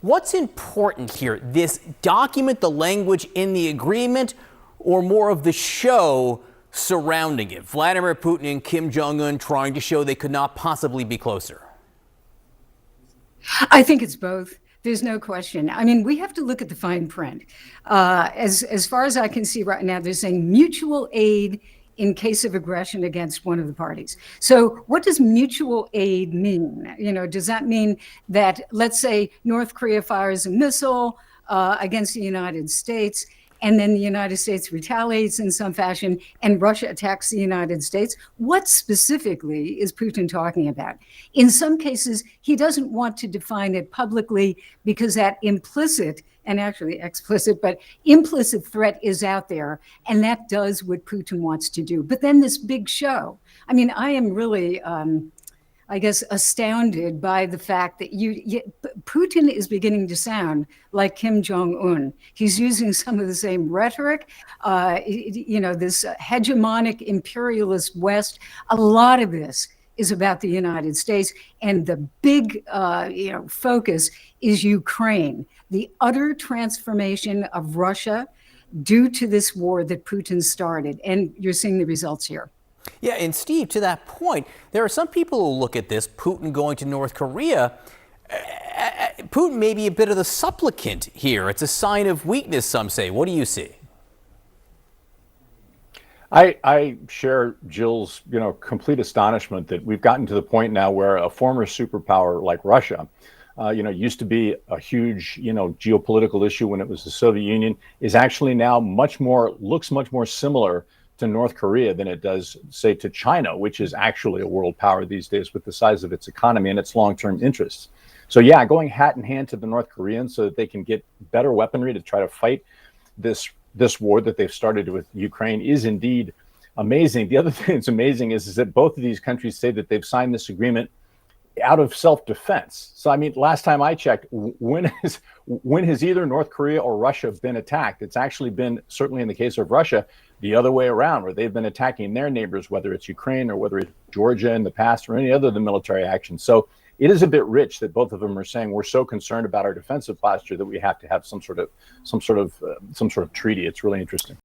What's important here? This document, the language in the agreement, or more of the show surrounding it? Vladimir Putin and Kim Jong-un trying to show they could not possibly be closer? I think it's both. There's no question. I mean, we have to look at the fine print. As far as I can see right now, they're saying mutual aid in case of aggression against one of the parties. So what does mutual aid mean? You know, does that mean that, let's say, North Korea fires a missile against the United States, and then the United States retaliates in some fashion, and Russia attacks the United States? What specifically is Putin talking about? In some cases, he doesn't want to define it publicly because that implicit, and actually explicit, but implicit threat is out there, and that does what Putin wants to do. But then this big show. I mean, I am really, I guess, astounded by the fact that Putin is beginning to sound like Kim Jong-un. He's using some of the same rhetoric, you know, this hegemonic imperialist West. A lot of this is about the United States, and the big, you know, focus is Ukraine, the utter transformation of Russia due to this war that Putin started. And you're seeing the results here. Yeah, and Steve, to that point, there are some people who look at this, Putin going to North Korea. Putin may be a bit of the supplicant here. It's a sign of weakness, some say. What do you see? I share Jill's, you know, complete astonishment that we've gotten to the point now where a former superpower like Russia, you know, used to be a huge, you know, geopolitical issue when it was the Soviet Union, is actually now looks much more similar to North Korea than it does, say, to China, which is actually a world power these days with the size of its economy and its long-term interests. So yeah, going hat in hand to the North Koreans so that they can get better weaponry to try to fight this war that they've started with Ukraine is indeed amazing. The other thing that's amazing is that both of these countries say that they've signed this agreement out of self-defense. So I mean, last time I checked, when has either North Korea or Russia been attacked? It's actually been, certainly in the case of Russia, the other way around, where they've been attacking their neighbors, whether it's Ukraine or whether it's Georgia in the past or any other of the military action. So it is a bit rich that both of them are saying we're so concerned about our defensive posture that we have to have some sort of treaty. It's really interesting.